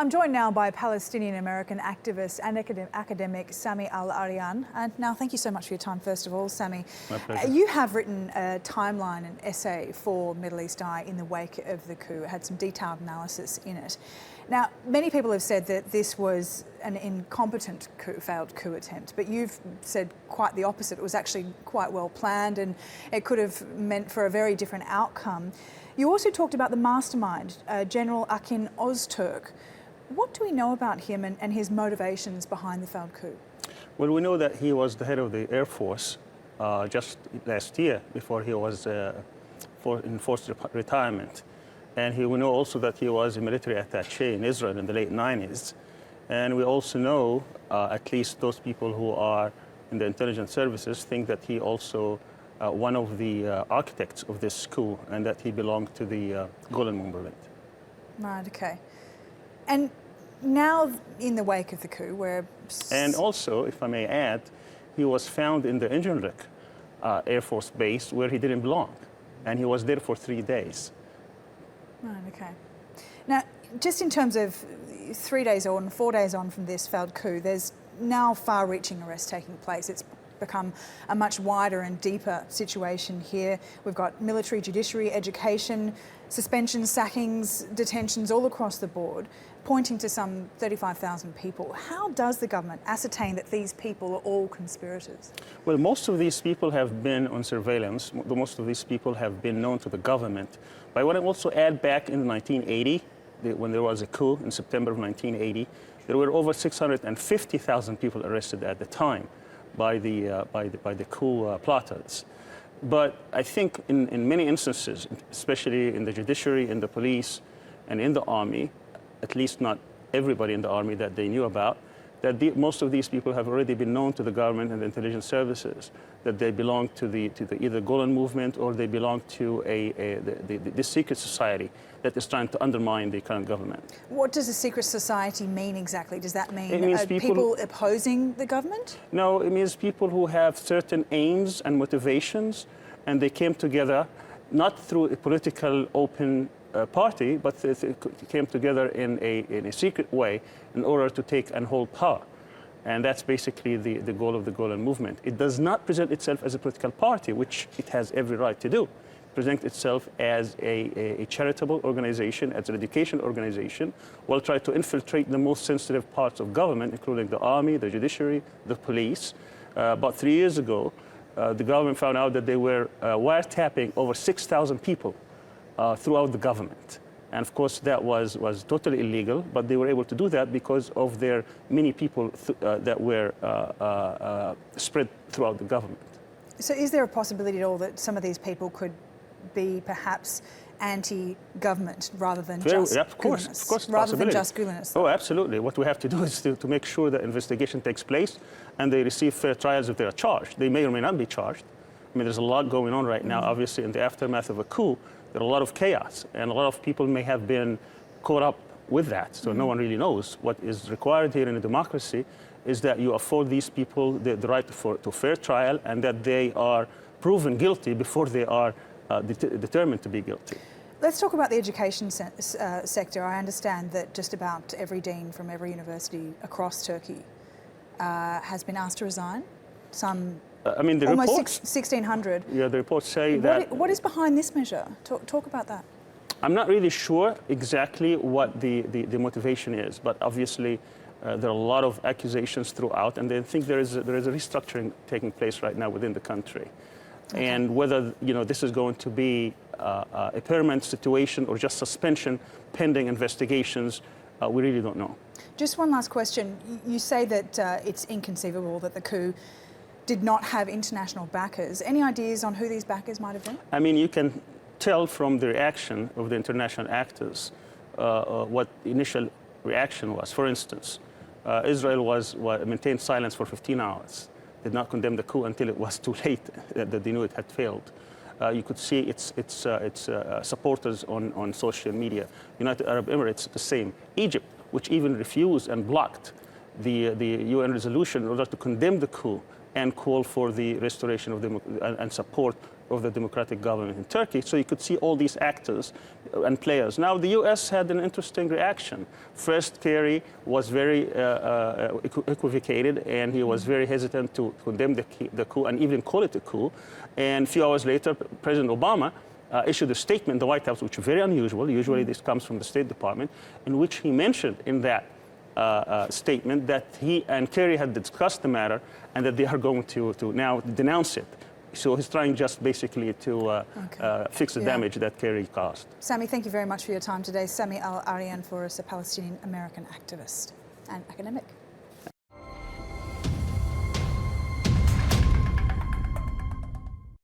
I'm joined now by Palestinian-American activist and academic Sami Al-Arian. And now, thank you so much for your time, first of all, Sami. My pleasure. You have written a timeline, an essay for Middle East Eye in the wake of the coup. It had some detailed analysis in it. Now, many people have said that this was an incompetent failed coup attempt, but you've said quite the opposite. It was actually quite well planned and it could have meant for a very different outcome. You also talked about the mastermind, General Akin Ozturk. What do we know about him and his motivations behind the failed coup? Well, we know that he was the head of the Air Force just last year before he was in forced retirement. And we know also that he was a military attaché in Israel in the late 90s. And we also know, at least those people who are in the intelligence services think that he also one of the architects of this coup and that he belonged to the Golan movement. Right, okay. And now in the wake of the coup, where... And also, if I may add, he was found in the Incirlik Air Force Base where he didn't belong. And he was there for 3 days. Right, okay. Now, just in terms of 3 days on, 4 days on from this failed coup, there's now far-reaching arrests taking place. It's become a much wider and deeper situation here. We've got military, judiciary, education, suspensions, sackings, detentions all across the board, pointing to some 35,000 people. How does the government ascertain that these people are all conspirators? Well, most of these people have been on surveillance. Most of these people have been known to the government. But I want to also add back in 1980, when there was a coup in September of 1980, there were over 650,000 people arrested at the time by the coup plotters. But I think in many instances, especially in the judiciary, in the police, and in the army, at least not everybody in the army that they knew about, that most of these people have already been known to the government and the intelligence services, that they belong to the either Golan movement or they belong to the secret society that is trying to undermine the current government. What does a secret society mean exactly? Does that mean it means people opposing the government? No, it means people who have certain aims and motivations, and they came together not through a political open party, but they came together in a secret way in order to take and hold power. And that's basically the goal of the Golan movement. It does not present itself as a political party, which it has every right to do. It presents itself as a charitable organization, as an education organization, will try to infiltrate the most sensitive parts of government, including the army, the judiciary, the police. About 3 years ago, the government found out that they were wiretapping over 6,000 people throughout the government. And of course, that was totally illegal, but they were able to do that because of their many people that were spread throughout the government. So is there a possibility at all that some of these people could be perhaps anti-government rather than just Gulenists? Rather than just Gulenists? Oh, absolutely. What we have to do is to make sure that investigation takes place and they receive fair trials if they are charged. They may or may not be charged. I mean, there's a lot going on right now, obviously, in the aftermath of a coup. There are a lot of chaos, and a lot of people may have been caught up with that. So no one really knows. What is required here in a democracy is that you afford these people the right to fair trial and that they are proven guilty before they are determined to be guilty. Let's talk about the education sector. I understand that just about every dean from every university across Turkey has been asked to resign. Some I mean, the almost reports, 1,600. Yeah, the reports say that... What is behind this measure? Talk about that. I'm not really sure exactly what the motivation is, but obviously there are a lot of accusations throughout, and they think there is a restructuring taking place right now within the country. Okay. And whether this is going to be a permanent situation or just suspension pending investigations, we really don't know. Just one last question. You say that it's inconceivable that the coup did not have international backers. Any ideas on who these backers might have been? I mean, you can tell from the reaction of the international actors what the initial reaction was. For instance, Israel maintained silence for 15 hours, did not condemn the coup until it was too late, that they knew it had failed. You could see its supporters on social media. United Arab Emirates, the same. Egypt, which even refused and blocked the UN resolution in order to condemn the coup and call for the restoration of and support of the democratic government in Turkey. So you could see all these actors and players. Now, the U.S. had an interesting reaction. First, Kerry was very equivocated, and he was very hesitant to condemn the coup and even call it a coup. And a few hours later, President Obama issued a statement in the White House, which is very unusual. Usually this comes from the State Department, in which he mentioned in that statement that he and Kerry had discussed the matter and that they are going to now denounce it. So he's trying just basically to fix the damage that Kerry caused. Sami, thank you very much for your time today. Sami Al-Arian, for us, a Palestinian American activist and academic.